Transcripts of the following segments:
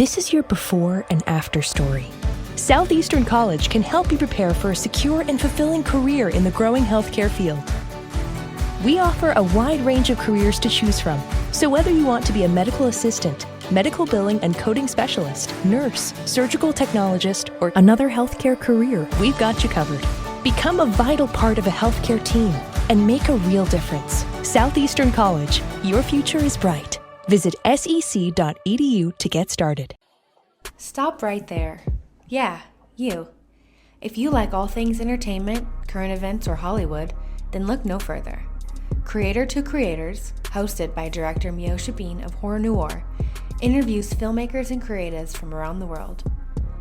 This is your before and after story. Southeastern College can help you prepare for a secure and fulfilling career in the growing healthcare field. We offer a wide range of careers to choose from. So whether you want to be a medical assistant, medical billing and coding specialist, nurse, surgical technologist, or another healthcare career, we've got you covered. Become a vital part of a healthcare team and make a real difference. Southeastern College, your future is bright. Visit sec.edu to get started. Stop right there. Yeah, you. If you like all things entertainment, current events, or Hollywood, then look no further. Creator to Creators, hosted by director Meosha of Horror Noir, interviews filmmakers and creatives from around the world.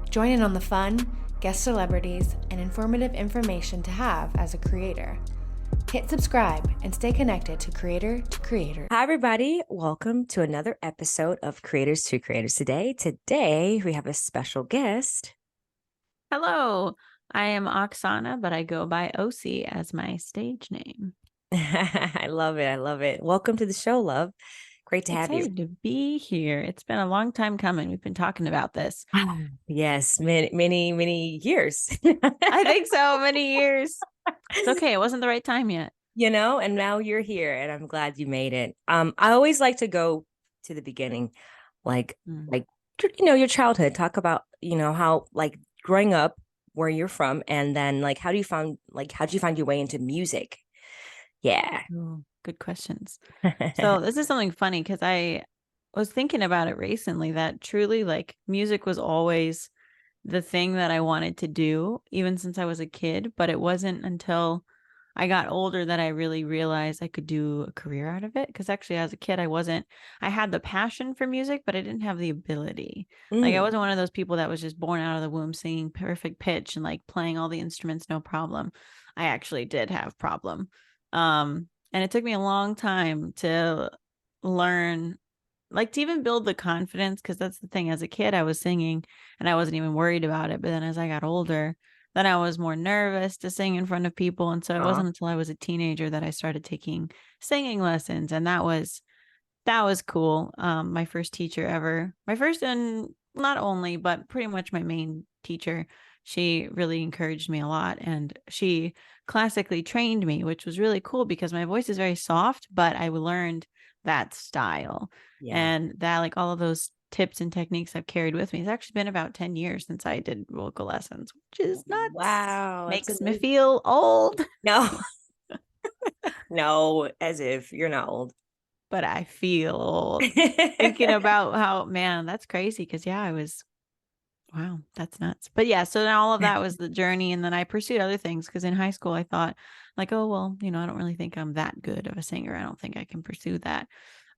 Join in on the fun, guest celebrities, and informative information to have as a creator. Hit subscribe and stay connected to Creator to Creator. Hi, everybody. Welcome to another episode of Creators to Creators Today, we have a special guest. Hello, I am Oksana, but I go by Osie as my stage name. I love it. I love it. Welcome to the show, love. Great to have you. Excited to be here. It's been a long time coming. We've been talking about this. Yes, many years. I think so. Many years. It's okay. It wasn't the right time yet. And now you're here, and I'm glad you made it. I always like to go to the beginning, like your childhood. Talk about how growing up, where you're from, and then how did you find your way into music? Yeah. Ooh, good questions. So this is something funny because I was thinking about it recently that truly music was always the thing that I wanted to do, even since I was a kid. But it wasn't until I got older that I really realized I could do a career out of it. Because actually, as a kid, I had the passion for music, but I didn't have the ability. I wasn't one of those people that was just born out of the womb singing perfect pitch and playing all the instruments, no problem. I actually did have problem. And it took me a long time to learn, to even build the confidence, because that's the thing. As a kid, I was singing and I wasn't even worried about it. But then as I got older, then I was more nervous to sing in front of people. And so it wasn't until I was a teenager that I started taking singing lessons. And that was cool. My first teacher ever, my first and not only, but pretty much my main teacher, she really encouraged me a lot. And she classically trained me, which was really cool because my voice is very soft, but I learned that style. Yeah. And that all of those tips and techniques I've carried with me. It's actually been about 10 years since I did vocal lessons, which is nuts. Wow. Makes me feel old. No. No, as if you're not old. But I feel old. Thinking about how, man, that's crazy. Because wow, that's nuts. But yeah, so then all of that was the journey. And then I pursued other things because in high school I thought oh, well, I don't really think I'm that good of a singer. I don't think I can pursue that.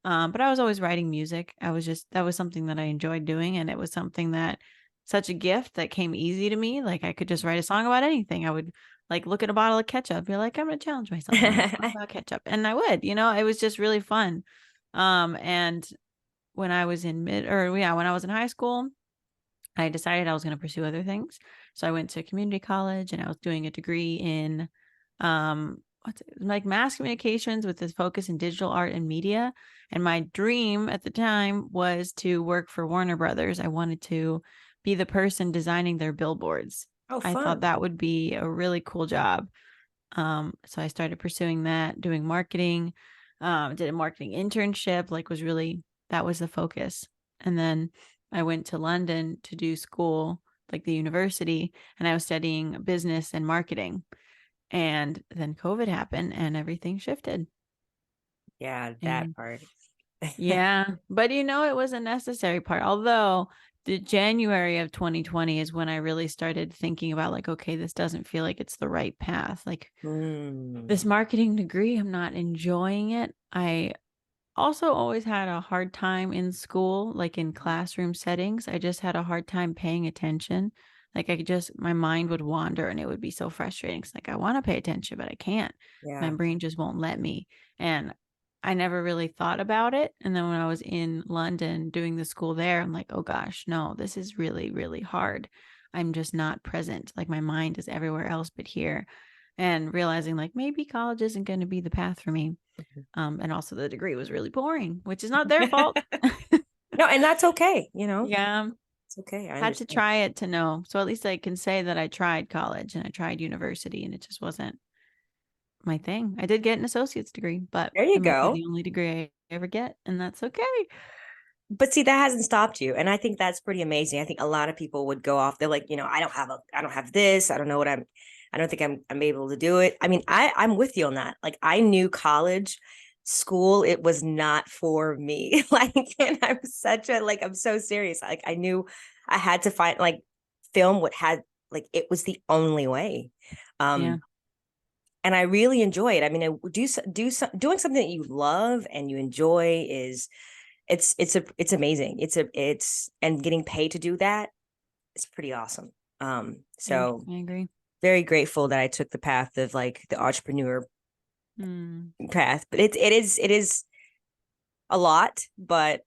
But I was always writing music. That was something that I enjoyed doing. And it was something that such a gift that came easy to me. I could just write a song about anything. I would look at a bottle of ketchup, be like, I'm going to challenge myself about ketchup. And I would, it was just really fun. And when I was when I was in high school, I decided I was going to pursue other things. So I went to community college and I was doing a degree in mass communications with this focus in digital art and media. And my dream at the time was to work for Warner Brothers. I wanted to be the person designing their billboards. Oh, I fun. thought that would be a really cool job. So I started pursuing that, doing marketing, did a marketing internship, that was the focus. And then I went to London to do school, the university, and I was studying business and marketing. And then COVID happened and everything shifted. Yeah, that part. Yeah. But it was a necessary part. Although the January of 2020 is when I really started thinking about okay, this doesn't feel like it's the right path. This marketing degree, I'm not enjoying it. I also always had a hard time in school, in classroom settings. I just had a hard time paying attention. My mind would wander and it would be so frustrating. It's I want to pay attention, but I can't. Yeah. My brain just won't let me. And I never really thought about it. And then when I was in London doing the school there, I'm oh gosh, no, this is really, really hard. I'm just not present. My mind is everywhere else but here. And realizing maybe college isn't going to be the path for me. And also the degree was really boring, which is not their fault. No, and that's okay. Yeah. It's okay. I Had to understand. try it to know. So at least I can say that I tried college and I tried university and it just wasn't my thing. I did get an associate's degree, but There you it might be go. the only degree I ever get, and that's okay. But see, that hasn't stopped you. And I think that's pretty amazing. I think a lot of people would go off. They're like, I don't have this. I don't know what I don't think I'm able to do it. I mean, I'm with you on that. Like I knew college school, it was not for me. Like, and I'm such a, like, I'm so serious. Like I knew I had to find like film what had, like, it was the only way. Yeah. And I really enjoy it. I mean, doing something that you love and you enjoy is it's amazing. It's and getting paid to do that is pretty awesome. Yeah, So I agree. very grateful that I took the path of like the entrepreneur Mm. path. But it is a lot, but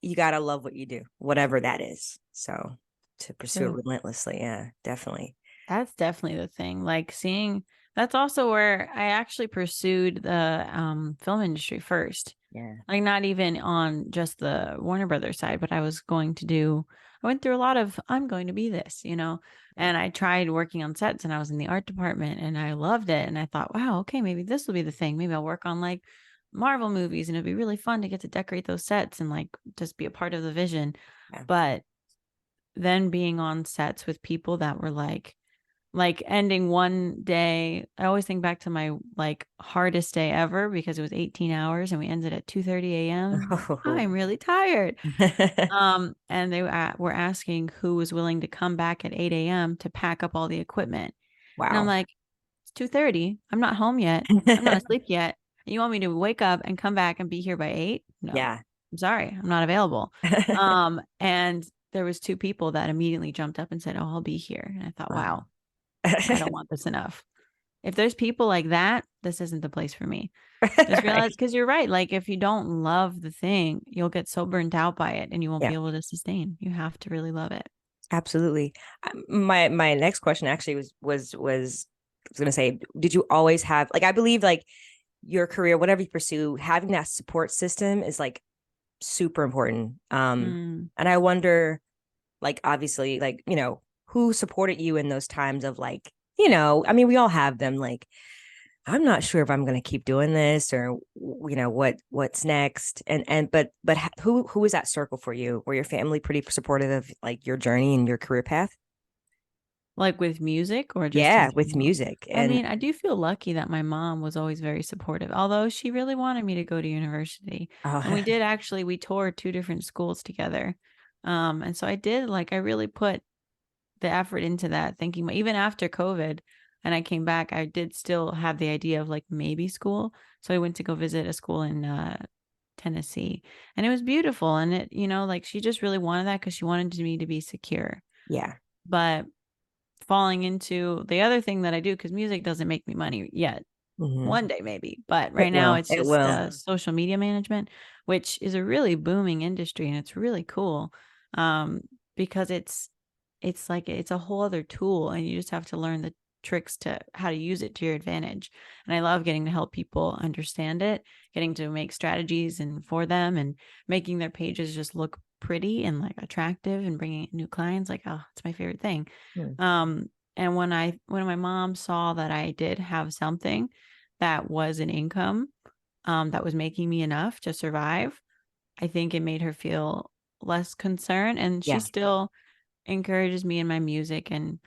you gotta love what you do, whatever that is. So to pursue it True. relentlessly, yeah, definitely. That's definitely the thing. Like seeing that's also where I actually pursued the film industry first. Yeah. Like not even on just the Warner Brothers side, but I went through a lot of I'm going to be this, Yeah. and I tried working on sets and I was in the art department and I loved it. And I thought, wow, okay, maybe this will be the thing. Maybe I'll work on like Marvel movies and it'd be really fun to get to decorate those sets and like just be a part of the vision. Yeah. But then being on sets with people that were like ending one day, I always think back to my like hardest day ever because it was 18 hours and we ended at 2:30 a.m. Oh. I'm really tired. And they were asking who was willing to come back at 8 a.m. to pack up all the equipment. And I'm Wow. like, it's 2:30. I'm not home yet. I'm not asleep yet. And you want me to wake up and come back and be here by 8? No. Yeah. I'm sorry. I'm not available. And there was two people that immediately jumped up and said, "Oh, I'll be here." And I thought, Wow. wow, I don't want this enough. If there's people like that, this isn't the place for me. Just realize Right. because you're right. Like if you don't love the thing, you'll get so burnt out by it and you won't Yeah. be able to sustain. You have to really love it. Absolutely. My next question actually I was gonna say, did you always have, like, I believe like your career, whatever you pursue, having that support system is like super important. Mm. And I wonder, like, obviously, like, who supported you in those times of like, I mean, we all have them, like, I'm not sure if I'm going to keep doing this, or what's next. But who was that circle for you? Were your family pretty supportive of like your journey and your career path? Like with music or just in Yeah, with general? music. I And mean, I do feel lucky that my mom was always very supportive, although she really wanted me to go to university. And we did actually, we toured two different schools together. And so I really put the effort into that, thinking even after COVID and I came back, I did still have the idea of like maybe school. So I went to go visit a school in Tennessee and it was beautiful. And like she just really wanted that because she wanted me to be secure. yeah. But falling into the other thing that I do, because music doesn't make me money yet. Hmm. One day maybe, but It right now will. it's It just will. social media management, which is a really booming industry and it's really cool. Because it's like it's a whole other tool and you just have to learn the tricks to how to use it to your advantage. And I love getting to help people understand it, getting to make strategies and for them and making their pages just look pretty and like attractive and bringing in new clients. Like, oh, it's my favorite thing. Hmm. And when my mom saw that I did have something that was an income, that was making me enough to survive, I think it made her feel less concerned. And she Yeah. still encourages me in my music and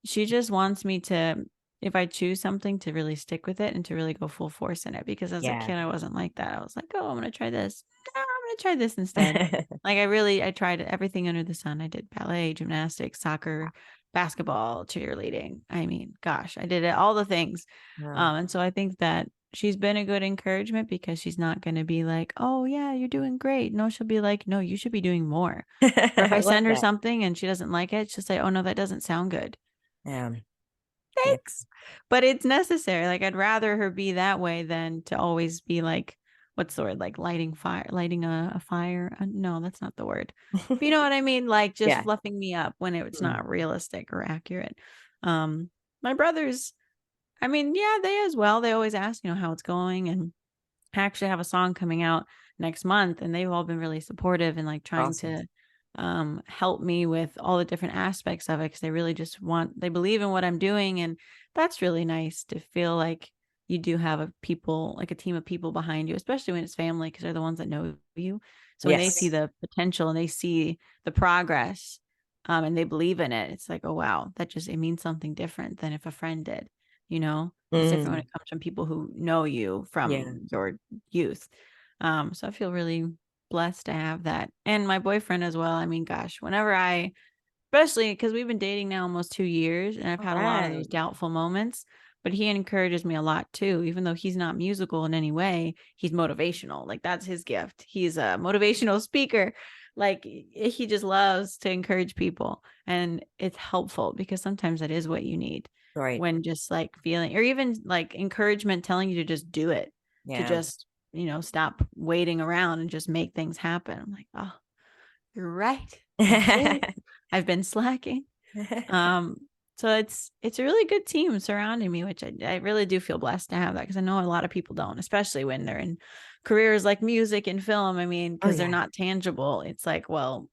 she just wants me to, if I choose something, to really stick with it and to really go full force in it. Because as a Yeah. kid, I wasn't like that. I was like, oh, I'm going to try this. No, I'm going to try this instead. Like I tried everything under the sun. I did ballet, gymnastics, soccer, basketball, cheerleading. I mean, gosh, I did it, all the things. Wow. And so I think that she's been a good encouragement because she's not going to be like, oh, yeah, you're doing great. No, she'll be like, no, you should be doing more. Or if I I love send her that. something and she doesn't like it, she'll say, oh, no, that doesn't sound good. Yeah. Yeah. Thanks. But it's necessary. Like I'd rather her be that way than to always be like, what's the word? Like lighting a fire. No, that's not the word. But you know what I mean? Like just Yeah. fluffing me up when it's Mm. not realistic or accurate. My brothers, I mean, yeah, they as well. They always ask, how it's going. And I actually have a song coming out next month, and they've all been really supportive and like trying Awesome. to help me with all the different aspects of it, because they really just they believe in what I'm doing. And that's really nice to feel like you do have like a team of people behind you, especially when it's family, because they're the ones that know you. So when they see Yes. the potential and they see the progress, and they believe in it, it's like, oh wow, it means something different than if a friend did. It's different when Mm, it comes from people who know you yeah. from your youth. So I feel really blessed to have that. And my boyfriend as well. I mean, gosh, especially because we've been dating now almost 2 years, and I've All had a lot of those right. doubtful moments, but he encourages me a lot too. Even though he's not musical in any way, he's motivational. Like, that's his gift. He's a motivational speaker. Like, he just loves to encourage people, and it's helpful because sometimes that is what you need, Right. when just like feeling, or even like encouragement telling you to just do it, to Yeah. just, stop waiting around and just make things happen. I'm like, oh, you're right. That's it. I've been slacking. Um, so it's a really good team surrounding me, which I really do feel blessed to have that, because I know a lot of people don't, especially when they're in careers like music and film. I mean, Oh because they're yeah. not tangible. It's like, well,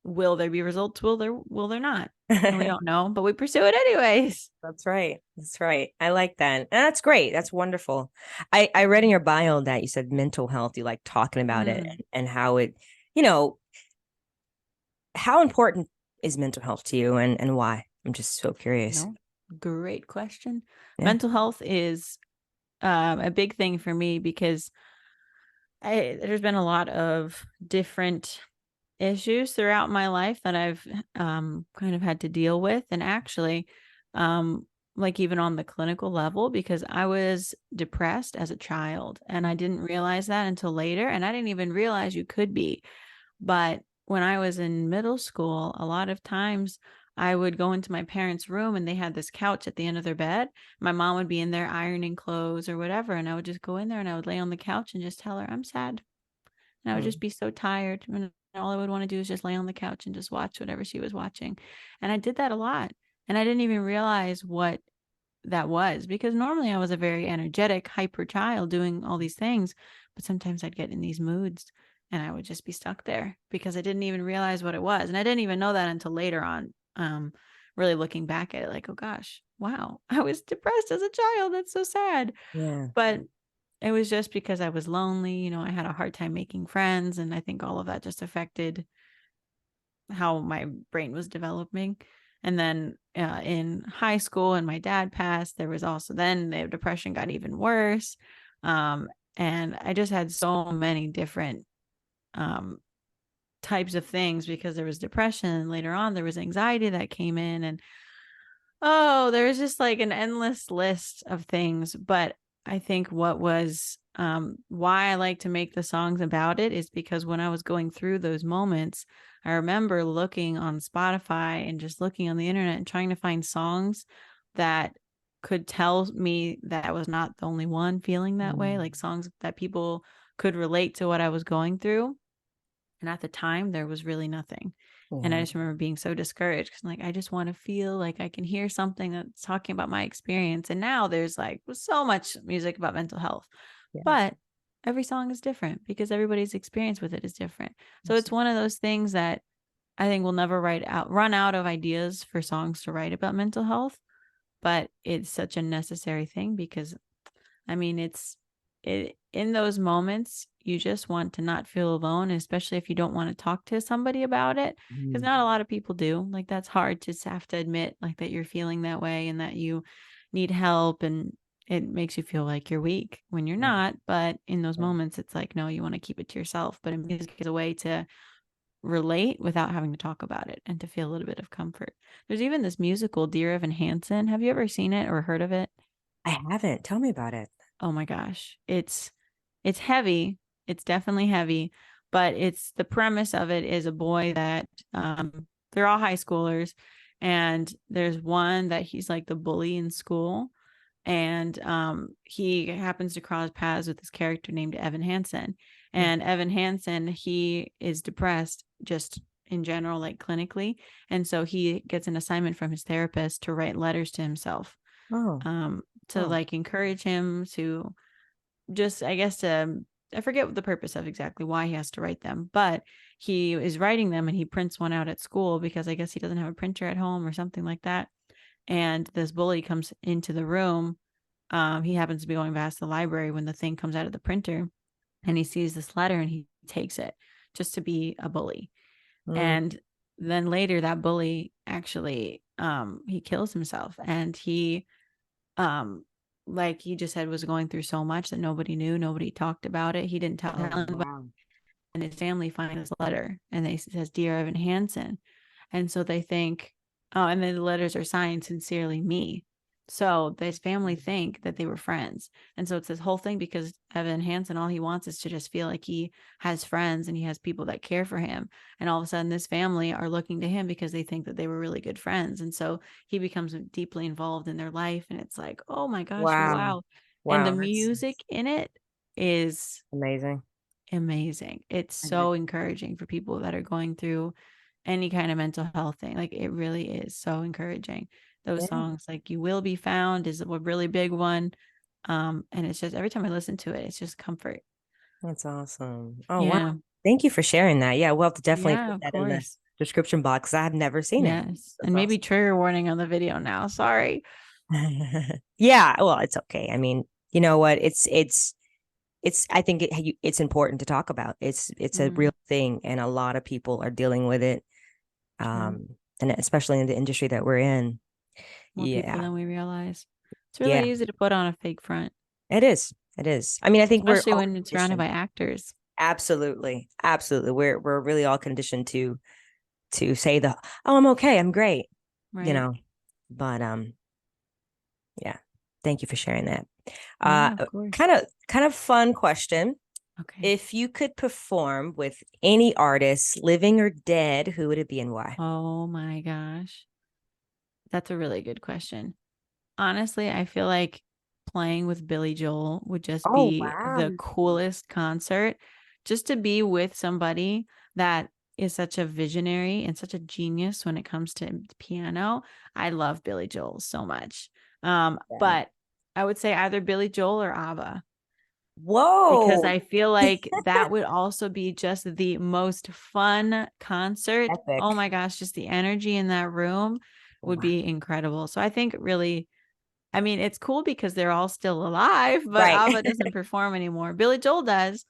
will there be results? Will there not? And we don't know, but we pursue it anyways. That's right. That's right. I like that. And that's great. That's wonderful. I read in your bio that you said mental health, you like talking about it Mm, and how it, you know, how important is mental health to you and why? I'm just so curious. no, great question. Yeah. Mental health is a big thing for me, because there's been a lot of different issues throughout my life that I've kind of had to deal with. And actually, like, even on the clinical level, because I was depressed as a child and I didn't realize that until later. And I didn't even realize you could be. But when I was in middle school, a lot of times I would go into my parents' room and they had this couch at the end of their bed. My mom would be in there ironing clothes or whatever. And I would just go in there and I would lay on the couch and just tell her, I'm sad. And I would just Mm. be so tired. And all I would want to do is just lay on the couch and just watch whatever she was watching. And I did that a lot. And I didn't even realize what that was, because normally I was a very energetic, hyper child doing all these things. But sometimes I'd get in these moods and I would just be stuck there because I didn't even realize what it was. And I didn't even know that until later on, really looking back at it, like, oh gosh, wow, I was depressed as a child. That's so sad. Yeah. But it was just because I was lonely. I had a hard time making friends. And I think all of that just affected how my brain was developing. And then in high school, and my dad passed, there was also, then the depression got even worse. And I just had so many different um, types of things, because there was depression. And later on, there was anxiety that came in. And oh, there's just like an endless list of things. But I think what was why I like to make the songs about it is because when I was going through those moments, I remember looking on Spotify and just looking on the internet and trying to find songs that could tell me that I was not the only one feeling that way, like songs that people could relate to what I was going through. And at the time, there was really nothing. And I Yeah. just remember being so discouraged, because like, I just want to feel like I can hear something that's talking about my experience. And now there's like so much music about mental health, Yeah. but every song is different because everybody's experience with it is different. So it's one of those things that I think we'll never run out of ideas for songs to write about mental health, but it's such a necessary thing, because I mean, in those moments, you just want to not feel alone, especially if you don't want to talk to somebody about it, because Mhm. not a lot of people do. Like, that's hard to have to admit, like, that you're feeling that way and that you need help, and it makes you feel like you're weak when you're Yeah. not. But in those Yeah. moments, it's like, no, you want to keep it to yourself. But music is a way to relate without having to talk about it and to feel a little bit of comfort. There's even this musical, Dear Evan Hansen. Have you ever seen it or heard of it? I haven't. Tell me about it. Oh my gosh. It's heavy. It's definitely heavy, but it's the premise of it is a boy that they're all high schoolers, and there's one that he's like the bully in school, and he happens to cross paths with this character named Evan Hansen. Mm. And Evan Hansen, he is depressed just in general, like clinically, and so he gets an assignment from his therapist to write letters to himself, Oh. to Oh. like encourage him to just, I guess, to I forget what the purpose of exactly why he has to write them, but he is writing them and he prints one out at school because I guess he doesn't have a printer at home or something like that. And this bully comes into the room. He happens to be going past the library when the thing comes out of the printer, and he sees this letter and he takes it just to be a bully. And then later that bully actually he kills himself, and he like he just said was going through so much that nobody knew, nobody talked about it. He didn't tell anybody, and his family finds this letter and they says, "Dear Evan Hansen." And so they think, oh, and then the letters are signed "Sincerely Me." So this family think that they were friends. And so it's this whole thing because Evan Hansen, all he wants is to just feel like he has friends and he has people that care for him. And all of a sudden this family are looking to him because they think that they were really good friends. And so he becomes deeply involved in their life. And it's like, oh my gosh, wow. And the music in it is amazing. It's so encouraging for people that are going through any kind of mental health thing. Like it really is so encouraging. Those songs, like "You Will Be Found" is a really big one. And it's just every time I listen to it, it's just comfort. That's awesome. Oh wow. Thank you for sharing that. Yeah, we'll have to definitely put that in the description box. I have never seen it. Yes. And maybe trigger warning on the video now. Sorry. Yeah, well, it's okay. I mean, you know what? I think it's important to talk about. It's a real thing, and a lot of people are dealing with it. And especially in the industry that we're in. More people than we realize. It's really easy to put on a fake front. It is. I mean, I think especially when it's surrounded by actors. Absolutely. We're really all conditioned to say oh, I'm okay, I'm great. Right. You know, but yeah. Thank you for sharing that. Kind of fun question. Okay. If you could perform with any artist, living or dead, who would it be and why? Oh my gosh. That's a really good question. Honestly, I feel like playing with Billy Joel would just be the coolest concert. Just to be with somebody that is such a visionary and such a genius when it comes to piano. I love Billy Joel so much. But I would say either Billy Joel or ABBA. Whoa. Because I feel like that would also be just the most fun concert. Epic. Oh my gosh, just the energy in that room would be incredible. So I think really, I mean, it's cool because they're all still alive, but ABBA doesn't perform anymore. Billy Joel does.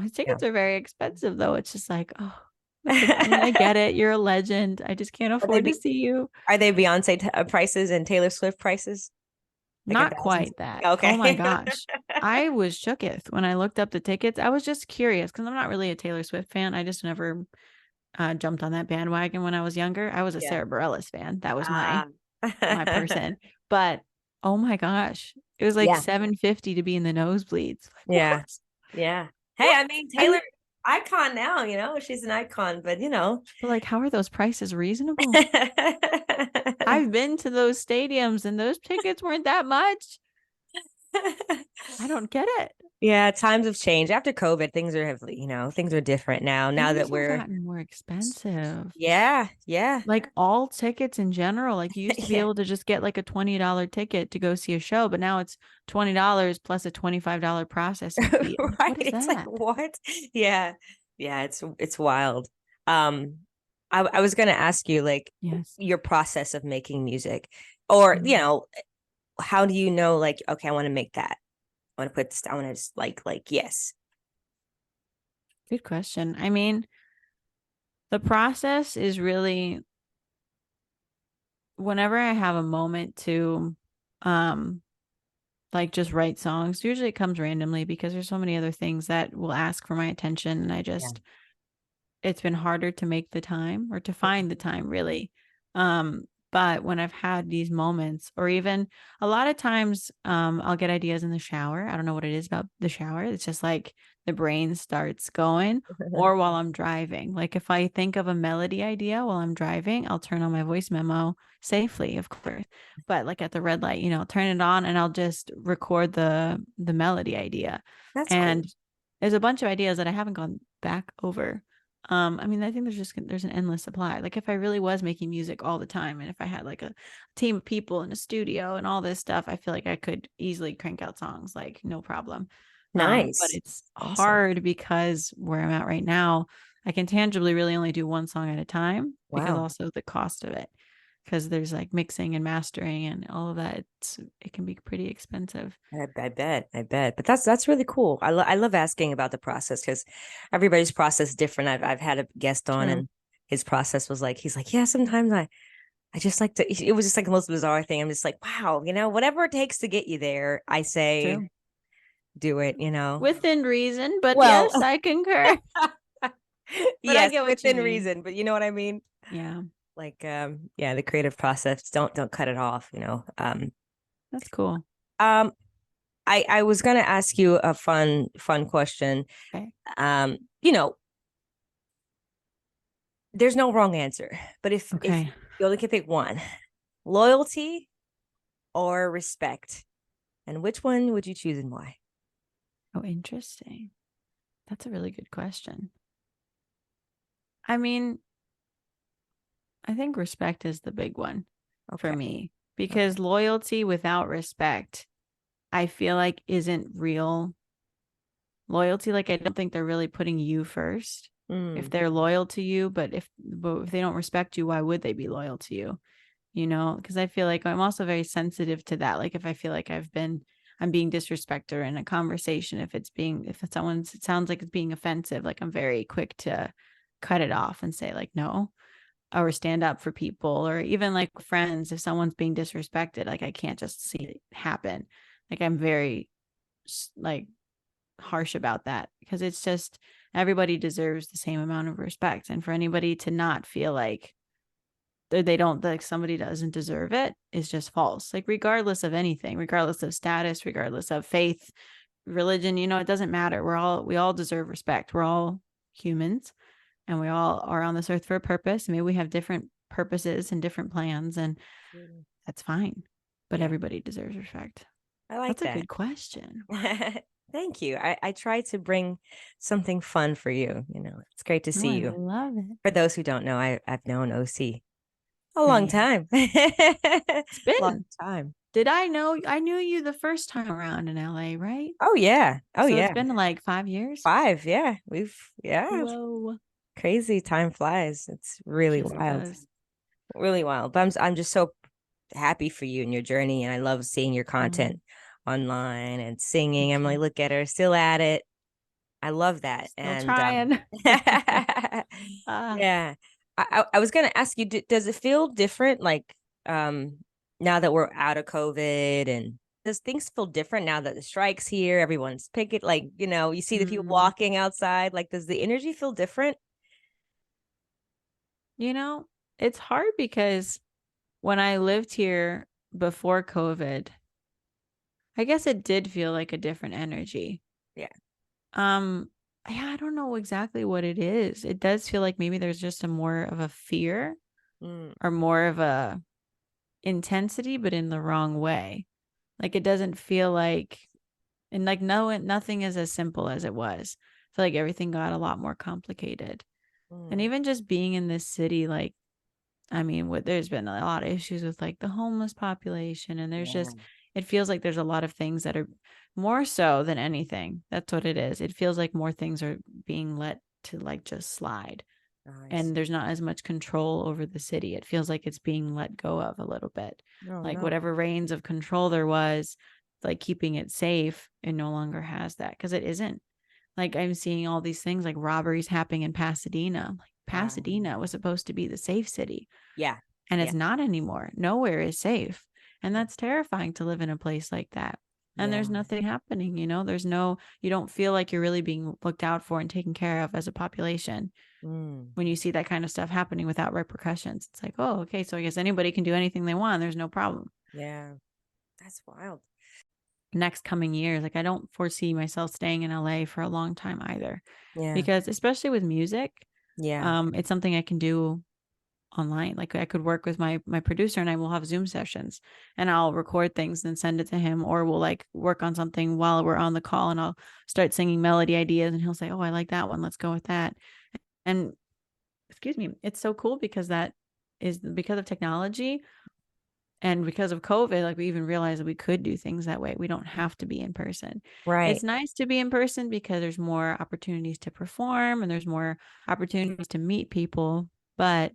His tickets are very expensive though. It's just like, oh, I mean, I get it. You're a legend. I just can't afford to see you. Are they Beyonce prices and Taylor Swift prices? Like not quite that. Okay. Oh my gosh. I was shooketh when I looked up the tickets. I was just curious because I'm not really a Taylor Swift fan. I just never jumped on that bandwagon when I was younger. I was a Sarah Bareilles fan. That was my person. But oh my gosh, it was like $750 to be in the nosebleeds. Like, yeah. Hey, I mean, Taylor, icon now, you know, she's an icon, but you know, but like, how are those prices reasonable? I've been to those stadiums and those tickets weren't that much. I don't get it. Yeah, times have changed after COVID. Things are different now. Now that we're gotten more expensive. Yeah. Like all tickets in general. Like you used to be able to just get like a $20 ticket to go see a show, but now it's $20 plus a $25 processing fee. Right? It's like what? Yeah. It's wild. I was going to ask you, like, your process of making music, or you know, how do you know, like, okay, I want to make that. I want to put this. I want to just like yes. Good question. I mean, the process is really whenever I have a moment to, like just write songs. Usually it comes randomly because there's so many other things that will ask for my attention, and I just. It's been harder to make the time or to find the time really. But when I've had these moments, or even a lot of times, I'll get ideas in the shower. I don't know what it is about the shower. It's just like the brain starts going, or while I'm driving. Like if I think of a melody idea while I'm driving, I'll turn on my voice memo safely, of course. But like at the red light, you know, turn it on and I'll just record the melody idea. That's cool. There's a bunch of ideas that I haven't gone back over. I mean, I think there's an endless supply. Like if I really was making music all the time, and if I had like a team of people in a studio and all this stuff, I feel like I could easily crank out songs, like no problem. But Nice. it's Awesome. hard because where I'm at right now, I can tangibly really only do one song at a time because Wow. also the cost of it, because there's like mixing and mastering and all of that. It can be pretty expensive. I bet. But that's really cool. I love asking about the process because everybody's process is different. I've had a guest on True. and his process was like, he's like, yeah, sometimes I just like to, it was just like the most bizarre thing. I'm just like, wow, whatever it takes to get you there, I say True. do it, Within reason, but Well, yes, I concur. But I yes, get what you within mean. reason, but you know what I mean? Yeah, Like, yeah, the creative process, don't cut it off. that's cool. Um, I was gonna ask you a fun question. Okay. Um, you know, there's no wrong answer, but if Okay. you only can pick one, loyalty or respect, and which one would you choose and why? Oh, interesting. That's a really good question. I mean, I think respect is the big one for Okay. me Okay. because loyalty without respect, I feel like isn't real loyalty. Like, I don't think they're really putting you first. If Mm, they're loyal to you, but if they don't respect you, why would they be loyal to you? Because I feel like I'm also very sensitive to that. Like if I feel like I'm being disrespected in a conversation, if it sounds like it's being offensive, like I'm very quick to cut it off and say like, no, or stand up for people, or even like friends, if someone's being disrespected, like I can't just see it happen. Like I'm very like harsh about that because it's just everybody deserves the same amount of respect. And for anybody to not feel like they don't like somebody doesn't deserve it is just false. Like regardless of anything, regardless of status, regardless of faith, religion, it doesn't matter. We all deserve respect. We're all humans and we all are on this earth for a purpose. Maybe we have different purposes and different plans, and that's fine. But yeah, everybody deserves respect. I like That's a that. good question. Thank you. I try to bring something fun for you. It's great to Oh, see I you. love it. For those who don't know, I've known Osie a long Okay. time. It's Long been. time. I knew you the first time around in LA, right? Oh yeah. Oh So it's yeah. been like 5 years. 5. Yeah. Yeah. Whoa. Crazy time flies. It's really Yes, it wild. does. Really wild. But I'm just so happy for you and your journey. And I love seeing your Mm, content online and singing. thank I'm like, you. look at her, still at it. I love that. Still And trying. Ah, yeah, I was gonna ask you, does it feel different like um now that we're out of COVID, and does things feel different now that the strike's here, everyone's picking, like, you see the people mm, walking outside, like does the energy feel different? you know, it's hard because when I lived here before COVID, I guess it did feel like a different energy. Yeah. Um, yeah, I don't know exactly what it is. It does feel like maybe there's just a more of a fear Mm, or more of a intensity, but in the wrong way. Like it doesn't feel like, and like no, nothing is as simple as it was. I feel like everything got a lot more complicated. And mm, even just being in this city, like, I mean, there's been a lot of issues with like the homeless population, and there's yeah. just, it feels like there's a lot of things that are more so than anything. That's what it is. It feels like more things are being let to like just slide, Nice. and there's not as much control over the city. It feels like it's being let go of a little bit. No, Like no. whatever reigns of control there was, like keeping it safe, it no longer has that because it isn't. Like I'm seeing all these things like robberies happening in Pasadena. Like Pasadena was supposed to be the safe city, Yeah. and Yeah. it's not anymore. Nowhere is safe. And that's terrifying to live in a place like that. And Yeah. there's nothing happening, you don't feel like you're really being looked out for and taken care of as a population Mm, when you see that kind of stuff happening without repercussions. It's like, oh, okay, so I guess anybody can do anything they want. There's no problem. yeah. That's wild. Next coming years, like I don't foresee myself staying in LA for a long time either, Yeah. because especially with music, Yeah. it's something I can do online. Like I could work with my producer and I will have Zoom sessions and I'll record things and send it to him, or we'll like work on something while we're on the call and I'll start singing melody ideas and he'll say, oh, I like that one, let's go with that. And excuse me, it's so cool because that is because of technology. And because of COVID, like we even realized that we could do things that way. We don't have to be in person. Right. It's nice to be in person because there's more opportunities to perform and there's more opportunities to meet people. But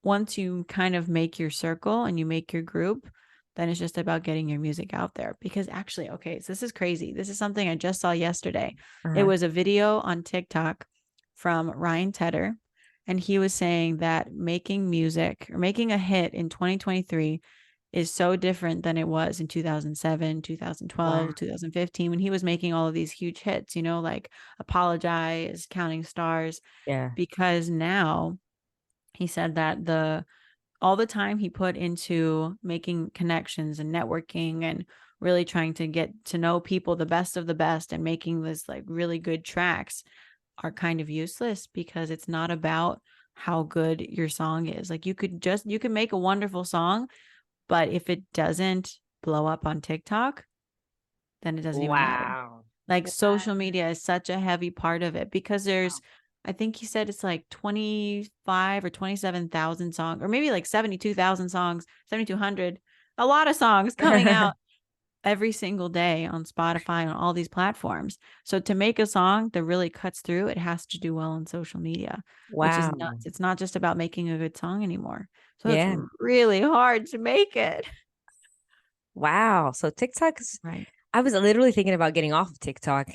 once you kind of make your circle and you make your group, then it's just about getting your music out there. Because actually, okay, so this is crazy. This is something I just saw yesterday. It Uh-huh. was a video on TikTok from Ryan Tedder, and he was saying that making music or making a hit in 2023 is so different than it was in 2007, 2012, Wow. 2015 when he was making all of these huge hits, you know, like Apologize, Counting Stars, Yeah. because now he said that all the time he put into making connections and networking and really trying to get to know people, the best of the best, and making this like really good tracks are kind of useless because it's not about how good your song is. Like you could make a wonderful song, but if it doesn't blow up on TikTok, then it doesn't even matter. Wow. Like Wow. social media is such a heavy part of it because I think he said it's like 25 or 27,000 songs, or maybe like 72,000 songs, 7,200, a lot of songs coming out every single day on Spotify, on all these platforms. So to make a song that really cuts through, it has to do well on social media, which is Wow. nuts. It's not just about making a good song anymore. So it's Yeah. really hard to make it. Wow. So TikTok is, Right. I was literally thinking about getting off of TikTok.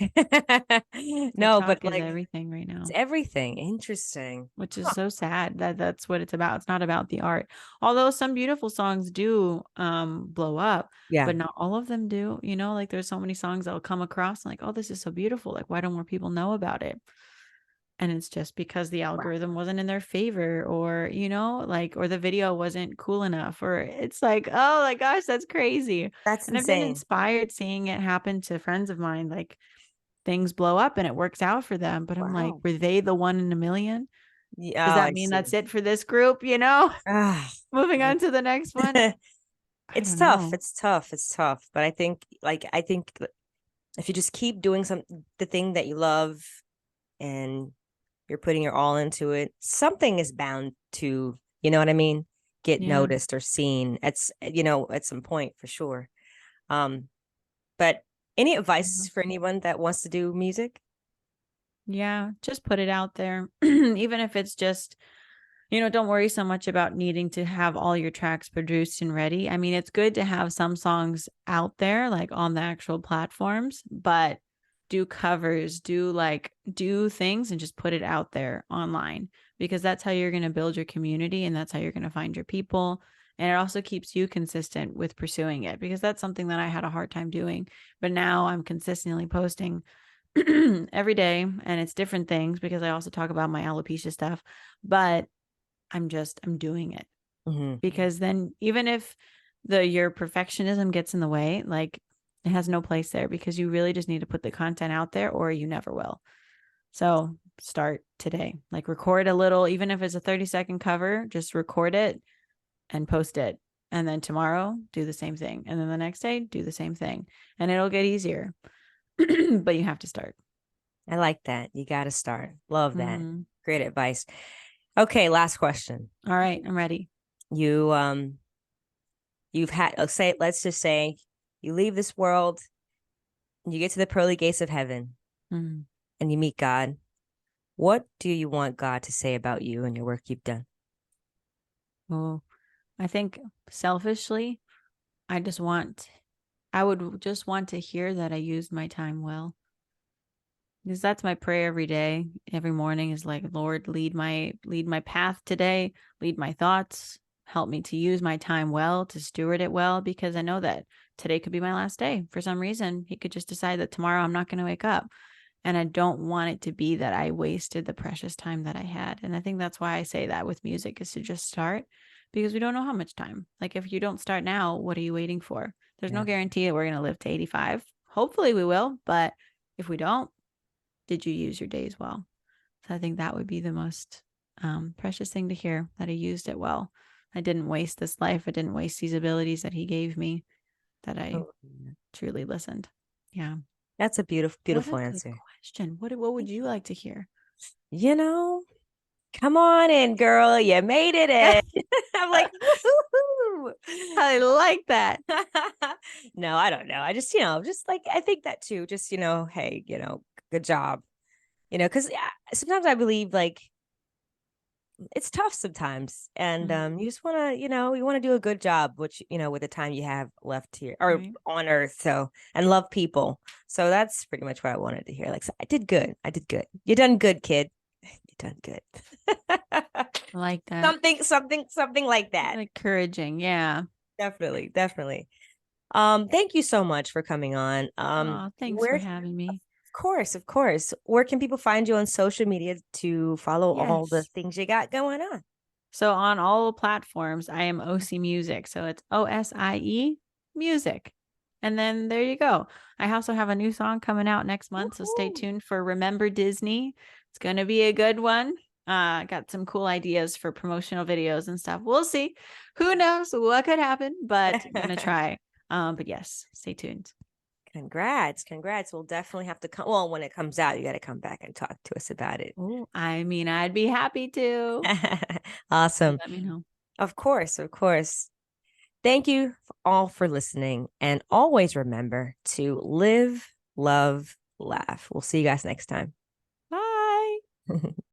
No, but TikTok is like everything right it's now, everything. Interesting. which is Huh. so sad that that's what it's about. It's not about the art. Although some beautiful songs do blow up, Yeah. but not all of them do. You know, like there's so many songs I'll come across and like, oh, this is so beautiful. Like, why don't more people know about it? And it's just because the Wow. algorithm wasn't in their favor, or you know, like, or the video wasn't cool enough, or it's like, oh my gosh, that's crazy. That's And I've been insane. inspired seeing it happen to friends of mine, like things blow up and it works out for them, but I'm like, Wow. were they the one in a million? Does Yeah, oh, that I mean see. that's it for this group, you know? Ah, Moving on to the next one? I it's don't tough. know. It's tough. It's tough. But I think if you just keep doing the thing that you love and you're putting your all into it, something is bound to, you know what I mean, get Yeah. noticed or seen at some point for sure. Um, but any advice for anyone that wants to do music? Yeah, just put it out there. Even if it's just, you know, don't worry so much about needing to have all your tracks produced and ready. I mean, it's good to have some songs out there, like on the actual platforms, but do covers, do things and just put it out there online because that's how you're going to build your community and that's how you're going to find your people. And it also keeps you consistent with pursuing it because that's something that I had a hard time doing. But now I'm consistently posting every day and it's different things because I also talk about my alopecia stuff, but I'm doing it Hmm. because then even if your perfectionism gets in the way, like it has no place there because you really just need to put the content out there or you never will. So start today, like record a little, even if it's a 30-second cover, just record it and post it. And then tomorrow, do the same thing. And then the next day, do the same thing. And it'll get easier. But you have to start. I like that. You got to start. Love that. Mhm. Great advice. Okay, last question. All right, I'm ready. You you've had let's just say you leave this world, you get to the pearly gates of heaven, Mhm. and you meet God. What do you want God to say about you and your work you've done? Well, I think selfishly, I just want, I would just want to hear that I used my time well. Because that's my prayer every day, every morning is like, Lord, lead my path today, lead my thoughts, help me to use my time well, to steward it well, because I know that today could be my last day. For some reason, he could just decide that tomorrow I'm not going to wake up. And I don't want it to be that I wasted the precious time that I had. And I think that's why I say that with music is to just start because we don't know how much time. Like if you don't start now, what are you waiting for? There's no Yeah. guarantee that we're going to live to 85. Hopefully we will, but if we don't, did you use your days well? So I think that would be the most precious thing to hear, that I used it well. I didn't waste this life. I didn't waste these abilities that he gave me, that I Oh, yeah. truly listened. Yeah. That's a beautiful, What beautiful a good answer. question. What would you like to hear? You know, come on in, girl. You made it in. I'm like, woo-hoo. I like that. No, I don't know. I just, just like, I think that too. Just, hey, good job. Because sometimes I believe like it's tough sometimes. And you just want to, you want to do a good job, which, with the time you have left here or Right. on earth. So, and love people. So that's pretty much what I wanted to hear. Like, so I did good. I did good. You done good, kid. You done good. I like that. Something like that. Like encouraging. Yeah. Definitely, definitely. Thank you so much for coming on. Thanks for having me. Of course. Where can people find you on social media to follow all the Yes. things you got going on? So on all platforms, I am Osie Music. So it's OSIE Music. And then there you go. I also have a new song coming out next month. So stay tuned for Remember Disney. It's going to be a good one. Got some cool ideas for promotional videos and stuff. We'll see. Who knows what could happen, but gonna try. But yes, stay tuned. Congrats. We'll definitely have to come. Well, when it comes out, you got to come back and talk to us about it. Oh, I mean, I'd be happy to. Awesome. Let me know. Of course. Thank you all for listening. And always remember to live, love, laugh. We'll see you guys next time. Bye.